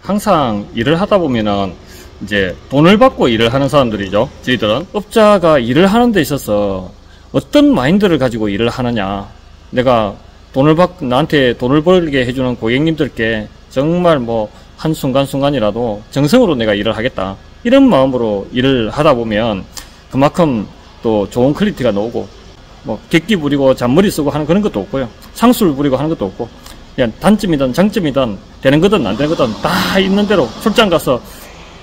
항상 일을 하다 보면은 이제 돈을 받고 일을 하는 사람들이죠. 저희들은 업자가 일을 하는 데 있어서 어떤 마인드를 가지고 일을 하느냐, 내가 나한테 돈을 벌게 해주는 고객님들께 정말 뭐 한순간순간이라도 정성으로 내가 일을 하겠다, 이런 마음으로 일을 하다 보면 그만큼 또 좋은 퀄리티가 나오고, 뭐 객기 부리고 잔머리 쓰고 하는 그런 것도 없고요, 상술 부리고 하는 것도 없고, 그냥 단점이든 장점이든 되는 거든 안 되는 거든 다 있는 대로 출장 가서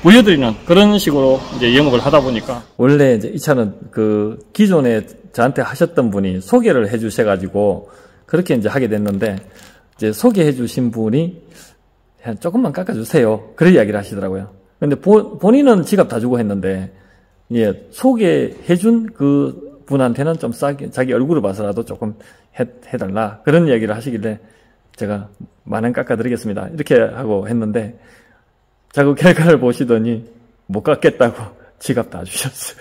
보여드리는 그런 식으로 이제 영업을 하다 보니까, 원래 이제 이 차는 그 기존에 저한테 하셨던 분이 소개를 해 주셔가지고 그렇게 이제 하게 됐는데, 이제 소개해 주신 분이 그냥 조금만 깎아주세요, 그런 이야기를 하시더라고요. 근데 본인은 지갑 다 주고 했는데, 예, 소개해 준 그 분한테는 좀 싸게, 자기 얼굴을 봐서라도 조금 해달라, 그런 이야기를 하시길래 제가 10,000원 깎아드리겠습니다, 이렇게 하고 했는데, 자꾸 결과를 보시더니 못 깎겠다고 지갑 다 주셨어요.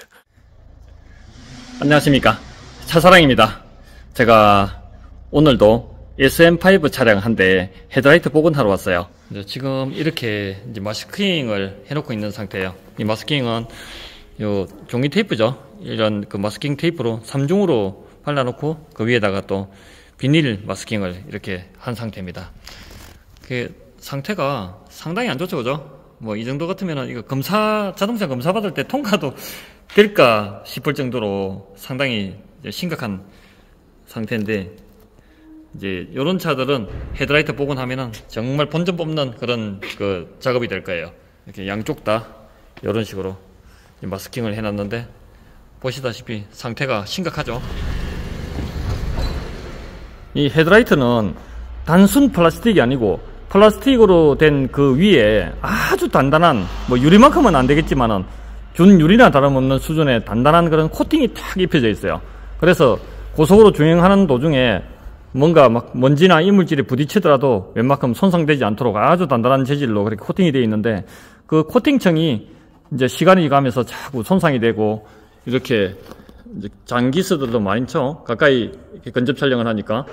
안녕하십니까, 차사랑입니다. 제가 오늘도 SM5 차량 한 대 헤드라이트 복원하러 왔어요. 지금 이렇게 이제 마스킹을 해놓고 있는 상태예요. 이 마스킹은 요 종이 테이프죠. 이런 그 마스킹 테이프로 3중으로 발라놓고 그 위에다가 또 비닐 마스킹을 이렇게 한 상태입니다. 그 상태가 상당히 안 좋죠, 그죠? 뭐 이 정도 같으면은 이거 자동차 검사 받을 때 통과도 될까 싶을 정도로 상당히 심각한 상태인데, 이제 요런 차들은 헤드라이트 복원하면은 정말 본전 뽑는 그런 그 작업이 될 거예요. 이렇게 양쪽 다 요런 식으로 마스킹을 해놨는데, 보시다시피 상태가 심각하죠. 이 헤드라이트는 단순 플라스틱이 아니고 플라스틱으로 된 그 위에 아주 단단한, 뭐 유리만큼은 안 되겠지만은 준유리나 다름없는 수준의 단단한 그런 코팅이 탁 입혀져 있어요. 그래서 고속으로 주행하는 도중에 뭔가 막 먼지나 이물질이 부딪히더라도 웬만큼 손상되지 않도록 아주 단단한 재질로 그렇게 코팅이 되어 있는데, 그 코팅층이 이제 시간이 가면서 자꾸 손상이 되고, 이렇게 이제 장기스들도 많죠. 가까이 이렇게 근접 촬영을 하니까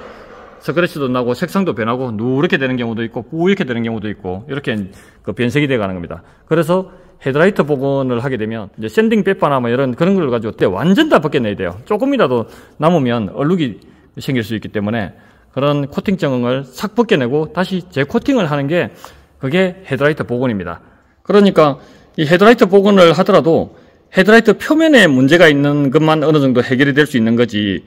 스크래치도 나고 색상도 변하고 누렇게 되는 경우도 있고 뿌옇게 되는 경우도 있고, 이렇게 그 변색이 되어 가는 겁니다. 그래서 헤드라이트 복원을 하게 되면 이제 샌딩 페퍼나 뭐 이런 그런 걸 가지고 완전 다 벗겨내야 돼요. 조금이라도 남으면 얼룩이 생길 수 있기 때문에 그런 코팅증을 싹 벗겨내고 다시 재코팅을 하는 게 그게 헤드라이트 복원입니다. 그러니까 이 헤드라이트 복원을 하더라도 헤드라이트 표면에 문제가 있는 것만 어느 정도 해결이 될 수 있는 거지,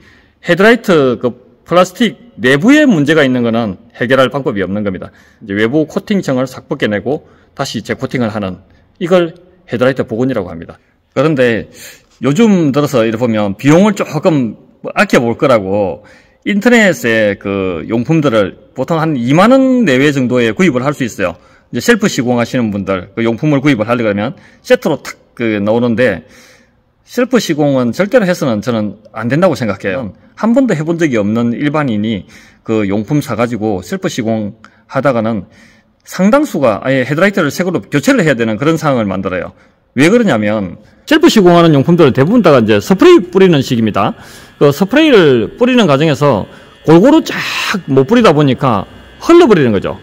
헤드라이트 그 플라스틱 내부에 문제가 있는 거는 해결할 방법이 없는 겁니다. 이제 외부 코팅층을 싹 벗겨내고 다시 재코팅을 하는, 이걸 헤드라이트 복원이라고 합니다. 그런데 요즘 들어서 이렇게 보면 비용을 조금 아껴볼 거라고 인터넷에 그 용품들을 보통 한 20,000원 내외 정도에 구입을 할 수 있어요. 이제 셀프 시공하시는 분들 그 용품을 구입을 하려고 하면 세트로 탁 그 나오는데, 셀프 시공은 절대로 해서는 저는 안 된다고 생각해요. 한 번도 해본 적이 없는 일반인이 그 용품 사가지고 셀프 시공 하다가는 상당수가 아예 헤드라이트를 새거로 교체를 해야 되는 그런 상황을 만들어요. 왜 그러냐면, 셀프 시공하는 용품들은 대부분 다 이제 스프레이 뿌리는 식입니다. 그 스프레이를 뿌리는 과정에서 골고루 쫙 못 뿌리다 보니까 흘러버리는 거죠.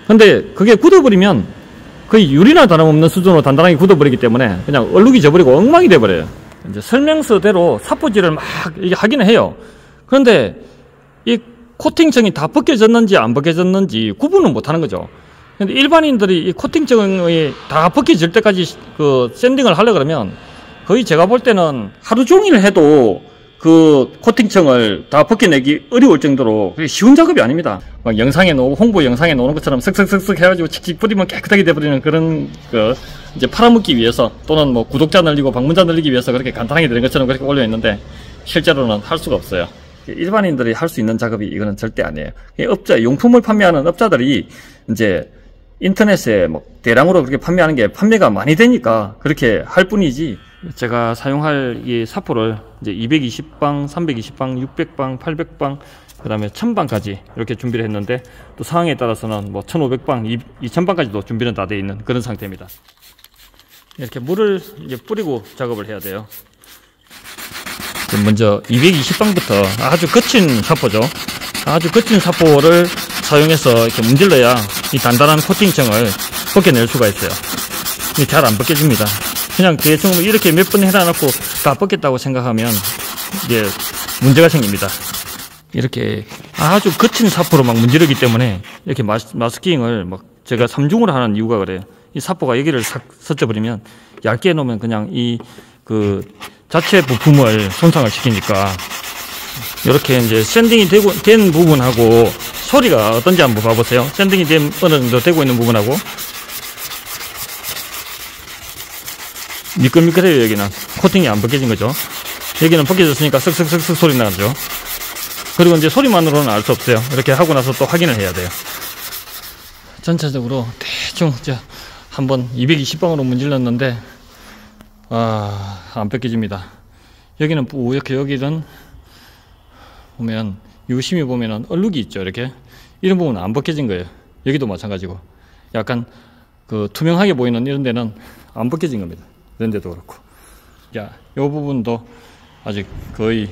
근데 그게 굳어버리면 거의 유리나 다름없는 수준으로 단단하게 굳어버리기 때문에 그냥 얼룩이 져버리고 엉망이 돼버려요. 이제 설명서대로 사포질을 막 이게 하기는 해요. 그런데 이 코팅층이 다 벗겨졌는지 안 벗겨졌는지 구분은 못하는 거죠. 근데 일반인들이 이 코팅층이 다 벗겨질 때까지 그 샌딩을 하려 그러면 거의 제가 볼 때는 하루 종일 해도 그 코팅층을 다 벗겨내기 어려울 정도로 쉬운 작업이 아닙니다. 막 영상에 나오고 홍보 영상에 나오는 것처럼 슥슥슥슥 해가지고 칙칙 뿌리면 깨끗하게 돼버리는 그런 그 이제 팔아먹기 위해서, 또는 뭐 구독자 늘리고 방문자 늘리기 위해서 그렇게 간단하게 되는 것처럼 그렇게 올려 있는데, 실제로는 할 수가 없어요. 일반인들이 할 수 있는 작업이 이거는 절대 아니에요. 업자, 용품을 판매하는 업자들이 이제 인터넷에 뭐 대량으로 그렇게 판매하는 게 판매가 많이 되니까 그렇게 할 뿐이지, 제가 사용할 이 사포를 이제 220방, 320방, 600방, 800방, 그 다음에 1000방까지 이렇게 준비를 했는데, 또 상황에 따라서는 뭐 1500방, 2000방까지도 준비는 다 되어 있는 그런 상태입니다. 이렇게 물을 이제 뿌리고 작업을 해야 돼요. 먼저 220방부터 아주 거친 사포죠. 아주 거친 사포를 사용해서 이렇게 문질러야 이 단단한 코팅층을 벗겨낼 수가 있어요. 잘 안 벗겨집니다. 그냥 대충 이렇게 몇 번 해놔놓고 다 벗겼다고 생각하면 이게 문제가 생깁니다. 이렇게 아주 거친 사포로 막 문지르기 때문에 이렇게 마스킹을 막 제가 3중으로 하는 이유가 그래요. 이 사포가 여기를 싹 섞여버리면 얇게 해놓으면 그냥 이 그 자체 부품을 손상을 시키니까 이렇게 이제 샌딩이 된 부분하고 소리가 어떤지 한번 봐보세요. 샌딩이 어느 정도 되고 있는 부분하고 미끌미끌해요. 여기는 코팅이 안 벗겨진 거죠. 여기는 벗겨졌으니까 쓱쓱쓱쓱 소리 나죠. 그리고 이제 소리만으로는 알 수 없어요. 이렇게 하고 나서 또 확인을 해야 돼요. 전체적으로 대충 이제 한번 220방으로 문질렀는데 안 벗겨집니다. 여기는 이렇게 여기는 보면 유심히 보면은 얼룩이 있죠. 이렇게 이런 부분은 안 벗겨진 거예요. 여기도 마찬가지고 약간 그 투명하게 보이는 이런 데는 안 벗겨진 겁니다. 이런 데도 그렇고 이 부분도 아직 거의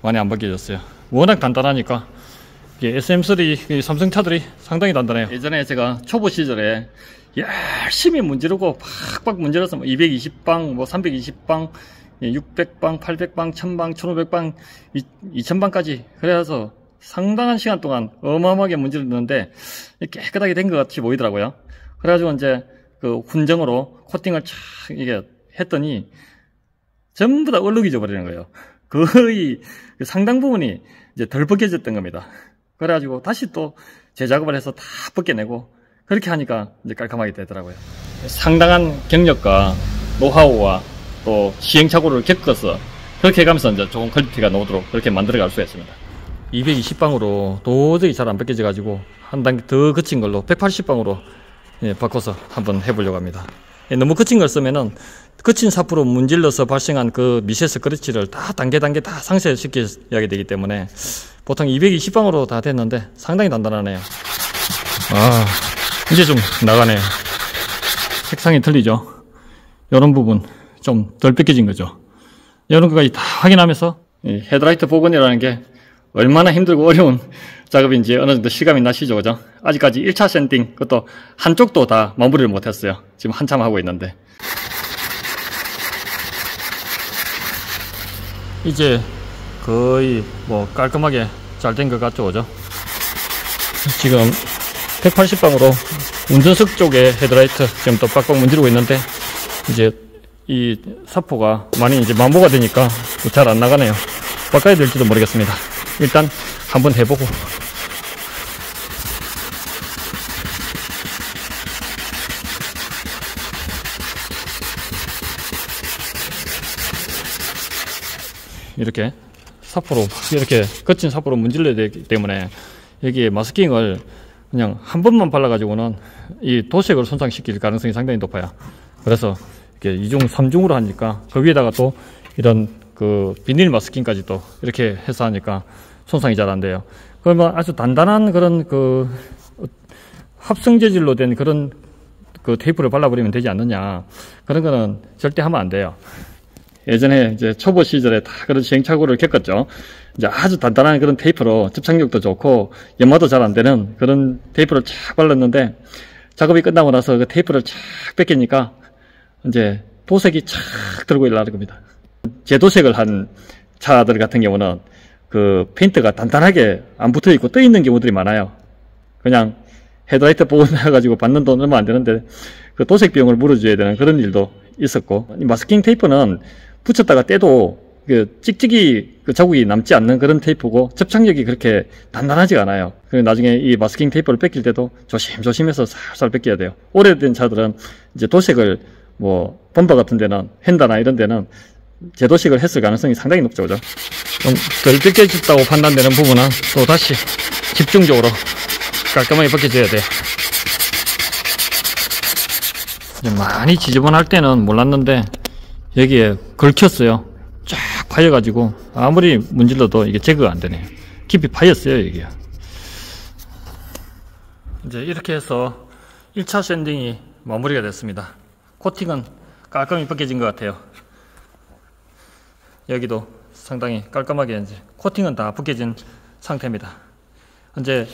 많이 안 벗겨졌어요. 워낙 단단하니까 SM3 삼성차들이 상당히 단단해요. 예전에 제가 초보 시절에 열심히 문지르고 팍팍 문질러서 220방, 320방, 600방, 800방, 1000방, 1500방, 2000방까지 그래서 상당한 시간 동안 어마어마하게 문질렀는데 깨끗하게 된 것 같이 보이더라고요. 그래가지고 이제 그 훈정으로 코팅을 쫙 이게 했더니 전부 다 얼룩이 져버리는 거예요. 거의 상당 부분이 이제 덜 벗겨졌던 겁니다. 그래가지고 다시 또 재작업을 해서 다 벗겨내고 그렇게 하니까 이제 깔끔하게 되더라고요. 상당한 경력과 노하우와 또 시행착오를 겪어서 그렇게 해가면서 이제 좋은 퀄리티가 나오도록 그렇게 만들어갈 수가 있습니다. 220방으로 도저히 잘 안 벗겨져 가지고 한 단계 더 거친 걸로 180방으로 바꿔서 한번 해보려고 합니다. 너무 거친 걸 쓰면은 거친 사포로 문질러서 발생한 그 미세 스크래치를 다 단계 다 상쇄시켜야 되기 때문에 보통 220방으로 다 됐는데 상당히 단단하네요. 이제 좀 나가네요. 색상이 틀리죠. 이런 부분 좀 덜 벗겨진 거죠. 이런 것까지 다 확인하면서 헤드라이트 복원이라는 게 얼마나 힘들고 어려운 작업인지 어느 정도 실감이 나시죠, 그죠? 아직까지 1차 샌딩, 그것도 한쪽도 다 마무리를 못했어요. 지금 한참 하고 있는데. 이제 거의 뭐 깔끔하게 잘 된 것 같죠, 그죠? 지금 180방으로 운전석 쪽에 헤드라이트 지금 또 빡빡 문지르고 있는데 이제 이 사포가 많이 이제 만보가 되니까 잘 안 나가네요. 바꿔야 될지도 모르겠습니다. 일단 한번 해보고 이렇게 사포로 이렇게 거친 사포로 문질러야 되기 때문에 여기에 마스킹을 그냥 한 번만 발라가지고는 이 도색을 손상시킬 가능성이 상당히 높아요. 그래서 이렇게 2중, 3중으로 하니까 그 위에다가 또 이런 그 비닐 마스킹까지 또 이렇게 해서 하니까 손상이 잘 안 돼요. 그러면 아주 단단한 그런 그 합성 재질로 된 그런 그 테이프를 발라버리면 되지 않느냐. 그런 거는 절대 하면 안 돼요. 예전에 이제 초보 시절에 다 그런 시행착오를 겪었죠. 이제 아주 단단한 그런 테이프로 접착력도 좋고 연마도 잘 안 되는 그런 테이프를 쫙 발랐는데 작업이 끝나고 나서 그 테이프를 쫙 뺏기니까 이제 도색이 쫙 들고 일어나는 겁니다. 재도색을 한 차들 같은 경우는 그 페인트가 단단하게 안 붙어 있고 떠 있는 경우들이 많아요. 그냥 헤드라이트 복원해가지고 받는 돈 얼마 안 되는데 그 도색 비용을 물어줘야 되는 그런 일도 있었고, 이 마스킹 테이프는 붙였다가 떼도 그 찍찍이 그 자국이 남지 않는 그런 테이프고 접착력이 그렇게 단단하지가 않아요. 그리고 나중에 이 마스킹 테이프를 뺏길 때도 조심조심해서 살살 뺏겨야 돼요. 오래된 차들은 이제 도색을 뭐 범버 같은 데는 헨다나 이런 데는 재도식을 했을 가능성이 상당히 높죠, 그죠? 좀 덜 벗겨졌다고 판단되는 부분은 또 다시 집중적으로 깔끔하게 벗겨줘야 돼요. 많이 지저분할 때는 몰랐는데 여기에 걸쳤어요. 쫙 파여가지고 아무리 문질러도 이게 제거가 안 되네요. 깊이 파였어요, 여기가. 이제 이렇게 해서 1차 샌딩이 마무리가 됐습니다. 코팅은 깔끔히 벗겨진 것 같아요. 여기도 상당히 깔끔하게 이제 코팅은 다 벗겨진 상태입니다. 이제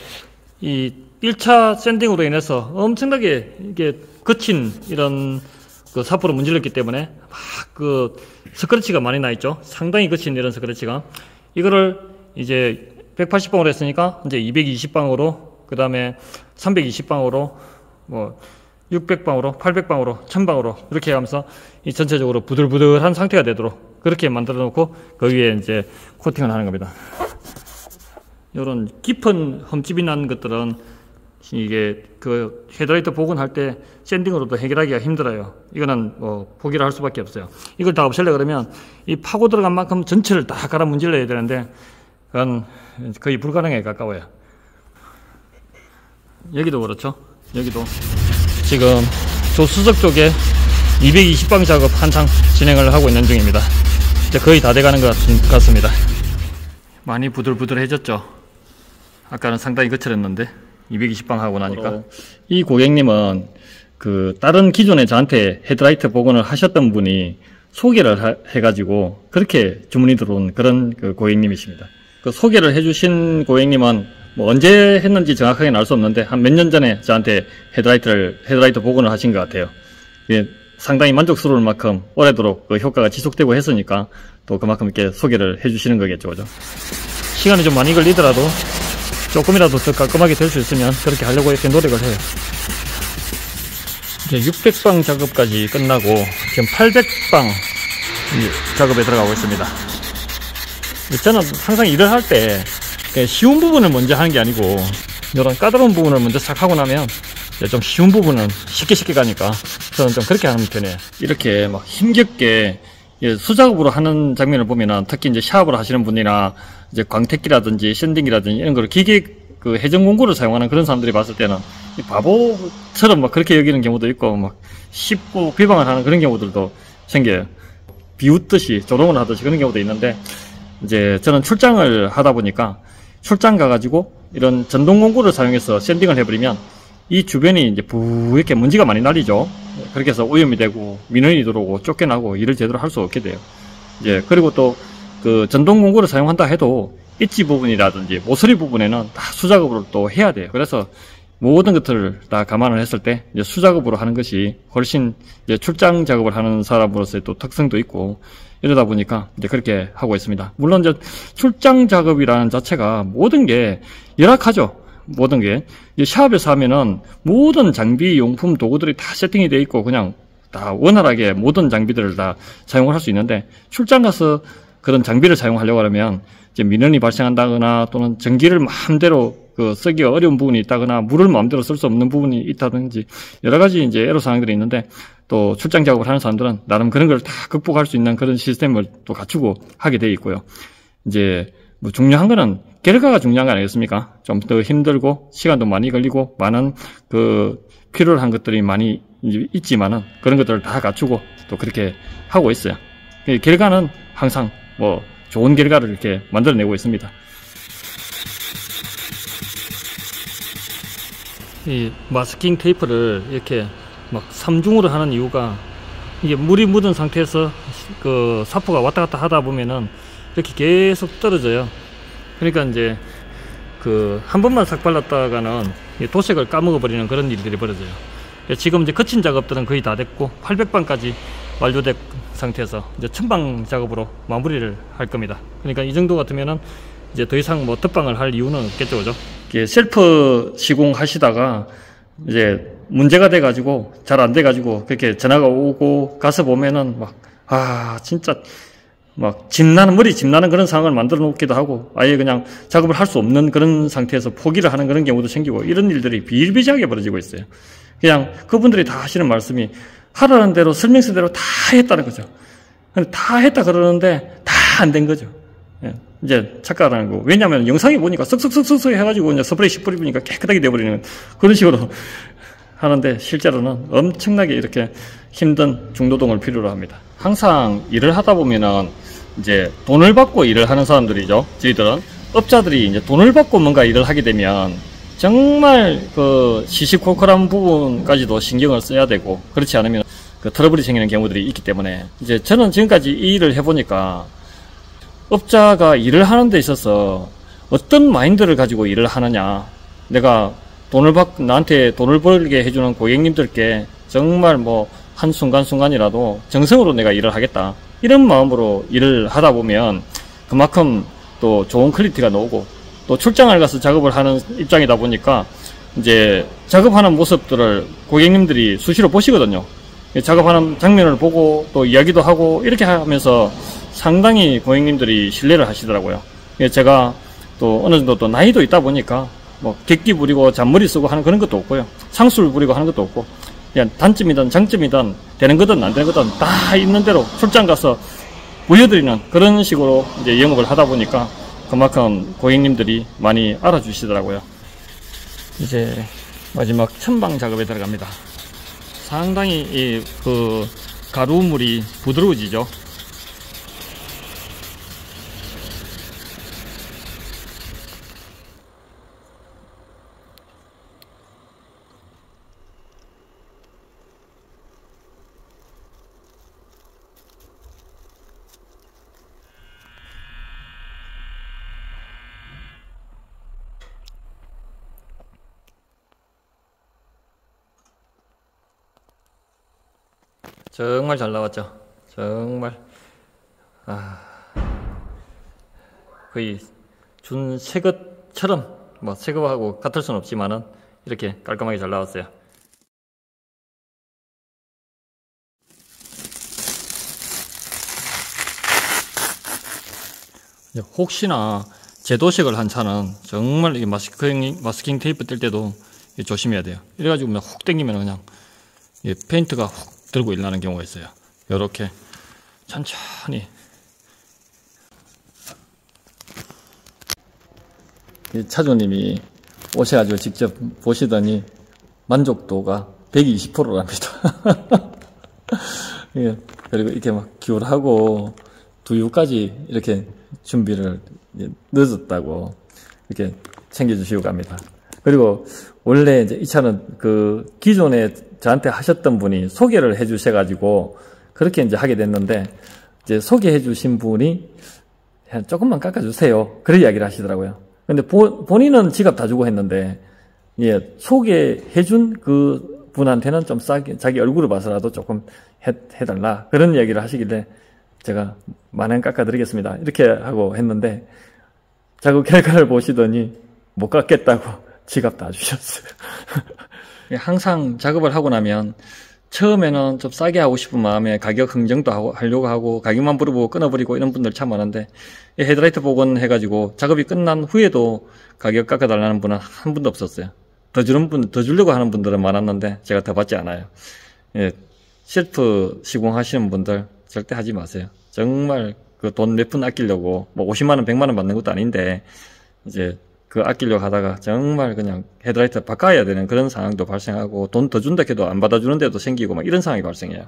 이 1차 샌딩으로 인해서 엄청나게 이게 거친 이런 그 사포로 문질렀기 때문에 막 그 스크래치가 많이 나 있죠. 상당히 거친 이런 스크래치가. 이거를 이제 180방으로 했으니까 이제 220방으로, 그 다음에 320방으로, 뭐 600방으로, 800방으로, 1000방으로 이렇게 하면서 이 전체적으로 부들부들한 상태가 되도록 그렇게 만들어 놓고 그 위에 이제 코팅을 하는 겁니다. 이런 깊은 흠집이 난 것들은 이게 그 헤드라이트 복원할 때 샌딩으로도 해결하기가 힘들어요. 이거는 뭐 포기를 할 수밖에 없어요. 이걸 다 없애려 그러면 이 파고 들어간 만큼 전체를 다 갈아 문질러야 되는데 그건 거의 불가능에 가까워요. 여기도 그렇죠. 여기도 지금 조수석 쪽에 220방 작업 한창 진행을 하고 있는 중입니다. 이제 거의 다 돼가는 것 같습니다. 많이 부들부들해졌죠. 아까는 상당히 거칠었는데 220방 하고 나니까. 이 고객님은 그 다른 기존에 저한테 헤드라이트 복원을 하셨던 분이 소개를 해가지고 그렇게 주문이 들어온 그런 그 고객님이십니다. 그 소개를 해주신 고객님은 뭐 언제 했는지 정확하게는 알 수 없는데 한 몇 년 전에 저한테 헤드라이트 복원을 하신 것 같아요. 예, 상당히 만족스러울 만큼 오래도록 그 효과가 지속되고 했으니까 또 그만큼 이렇게 소개를 해주시는 거겠죠, 그죠? 시간이 좀 많이 걸리더라도 조금이라도 더 깔끔하게 될 수 있으면 그렇게 하려고 이렇게 노력을 해요. 이제 600방 작업까지 끝나고 지금 800방 작업에 들어가고 있습니다. 저는 항상 일을 할 때 쉬운 부분을 먼저 하는 게 아니고 이런 까다로운 부분을 먼저 싹 하고 나면 좀 쉬운 부분은 쉽게 가니까 저는 좀 그렇게 하는 편이에요. 이렇게 막 힘겹게 수작업으로 하는 장면을 보면은 특히 이제 샤업을 하시는 분이나 이제 광택기라든지 샌딩이라든지 이런 걸 기계 그 회전 공구를 사용하는 그런 사람들이 봤을 때는 바보처럼 막 그렇게 여기는 경우도 있고 막 쉽고 비방을 하는 그런 경우들도 생겨요. 비웃듯이 조롱을 하듯이 그런 경우도 있는데 이제 저는 출장을 하다 보니까 출장 가가지고 이런 전동 공구를 사용해서 샌딩을 해버리면 이 주변이 이제 부옇게 먼지가 많이 날리죠. 그렇게 해서 오염이 되고 민원이 들어오고 쫓겨나고 일을 제대로 할 수 없게 돼요. 이제 그리고 또 그 전동 공구를 사용한다 해도 엣지 부분이라든지 모서리 부분에는 다 수작업으로 또 해야 돼요. 그래서 모든 것들을 다 감안을 했을 때 이제 수작업으로 하는 것이 훨씬 이제 출장 작업을 하는 사람으로서의 또 특성도 있고 이러다 보니까 이제 그렇게 하고 있습니다. 물론 이제 출장 작업이라는 자체가 모든 게 열악하죠. 모든 게 샵에서 하면은 모든 장비, 용품, 도구들이 다 세팅이 되어 있고 그냥 다 원활하게 모든 장비들을 다 사용을 할 수 있는데 출장 가서 그런 장비를 사용하려고 하면 이제 민원이 발생한다거나 또는 전기를 마음대로 그 쓰기가 어려운 부분이 있다거나 물을 마음대로 쓸 수 없는 부분이 있다든지 여러 가지 이제 애로 사항들이 있는데 또 출장 작업을 하는 사람들은 나름 그런 걸 다 극복할 수 있는 그런 시스템을 또 갖추고 하게 되어 있고요. 이제 뭐 중요한 거는 결과가 중요한 거 아니겠습니까? 좀 더 힘들고 시간도 많이 걸리고 많은 그 필요한 것들이 많이 있지만은 그런 것들을 다 갖추고 또 그렇게 하고 있어요. 결과는 항상 뭐 좋은 결과를 이렇게 만들어내고 있습니다. 이 마스킹 테이프를 이렇게 막 3중으로 하는 이유가 이게 물이 묻은 상태에서 그 사포가 왔다 갔다 하다 보면은 이렇게 계속 떨어져요. 그러니까 이제 그 한 번만 싹 발랐다가는 도색을 까먹어 버리는 그런 일들이 벌어져요. 지금 이제 거친 작업들은 거의 다 됐고 800방까지 완료된 상태에서 이제 1000방 작업으로 마무리를 할 겁니다. 그러니까 이 정도 같으면은 이제 더 이상 뭐 덧방을 할 이유는 없겠죠, 그죠? 셀프 시공하시다가 이제 문제가 돼가지고 잘 안 돼가지고 그렇게 전화가 오고 가서 보면은 막 진짜 막 머리 집 나는 그런 상황을 만들어 놓기도 하고 아예 그냥 작업을 할 수 없는 그런 상태에서 포기를 하는 그런 경우도 생기고 이런 일들이 비일비재하게 벌어지고 있어요. 그냥 그분들이 다 하시는 말씀이 하라는 대로 설명서대로 다 했다는 거죠. 근데 다 했다 그러는데 다 안 된 거죠. 이제 착각하는 거. 왜냐하면 영상에 보니까 쓱쓱쓱쓱 해가지고 이제 스프레이 뿌리니까 깨끗하게 돼버리는 그런 식으로 하는데 실제로는 엄청나게 이렇게 힘든 중노동을 필요로 합니다. 항상 일을 하다 보면은 이제 돈을 받고 일을 하는 사람들이죠. 저희들은 업자들이 이제 돈을 받고 뭔가 일을 하게 되면 정말 그 시시콜콜한 부분까지도 신경을 써야 되고 그렇지 않으면 그 트러블이 생기는 경우들이 있기 때문에 이제 저는 지금까지 이 일을 해보니까 업자가 일을 하는 데 있어서 어떤 마인드를 가지고 일을 하느냐 내가 나한테 돈을 벌게 해주는 고객님들께 정말 뭐 한순간순간이라도 정성으로 내가 일을 하겠다, 이런 마음으로 일을 하다 보면 그만큼 또 좋은 퀄리티가 나오고, 또 출장을 가서 작업을 하는 입장이다 보니까 이제 작업하는 모습들을 고객님들이 수시로 보시거든요. 작업하는 장면을 보고 또 이야기도 하고 이렇게 하면서 상당히 고객님들이 신뢰를 하시더라고요. 제가 또 어느 정도 또 나이도 있다 보니까 뭐 객기 부리고 잔머리 쓰고 하는 그런 것도 없고요, 상술 부리고 하는 것도 없고, 그냥 단점이든 장점이든 되는 거든 안 되는 거든 다 있는 대로 출장 가서 보여드리는 그런 식으로 이제 영업을 하다 보니까 그만큼 고객님들이 많이 알아주시더라고요. 이제 마지막 천방 작업에 들어갑니다. 상당히 그 가루물이 부드러워지죠. 정말 잘 나왔죠. 정말 거의 준 새 것처럼, 뭐 새 거하고 같을 수는 없지만은 이렇게 깔끔하게 잘 나왔어요. 혹시나 재도색을 한 차는 정말 이게 마스킹 테이프 뜰 때도 조심해야 돼요. 이래가지고 그냥 훅 당기면 그냥 페인트가 훅 들고 일어나는 경우가 있어요. 이렇게 천천히. 차주님이 오셔가지고 직접 보시더니 만족도가 120%랍니다. 그리고 이렇게 막 귤하고 두유까지 이렇게 준비를 늦었다고 이렇게 챙겨주시고 갑니다. 그리고 원래 이제 이 차는 그 기존에 저한테 하셨던 분이 소개를 해 주셔가지고 그렇게 이제 하게 됐는데, 이제 소개해 주신 분이 조금만 깎아주세요, 그런 이야기를 하시더라고요. 근데 본인은 지갑 다 주고 했는데, 소개해 준 그 분한테는 좀 싸게, 자기 얼굴을 봐서라도 조금 해달라, 그런 이야기를 하시길래 제가 10,000원 깎아드리겠습니다, 이렇게 하고 했는데, 작업 결과를 보시더니 못 깎겠다고 지갑 다 주셨어요. 항상 작업을 하고 나면 처음에는 좀 싸게 하고 싶은 마음에 가격 흥정도 하려고 하고 가격만 물어보고 끊어버리고 이런 분들 참 많은데, 헤드라이트 복원해가지고 작업이 끝난 후에도 가격 깎아달라는 분은 한 분도 없었어요. 더 주려고 하는 분들은 많았는데 제가 더 받지 않아요. 셀프 시공하시는 분들 절대 하지 마세요. 정말 그 돈 몇 푼 아끼려고, 뭐 50만원 100만원 받는 것도 아닌데 이제 그 아끼려고 하다가 정말 그냥 헤드라이트 바꿔야 되는 그런 상황도 발생하고, 돈 더 준다 해도 안 받아주는 데도 생기고 막 이런 상황이 발생해요.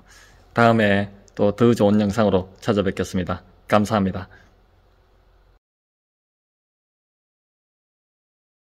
다음에 또 더 좋은 영상으로 찾아뵙겠습니다. 감사합니다.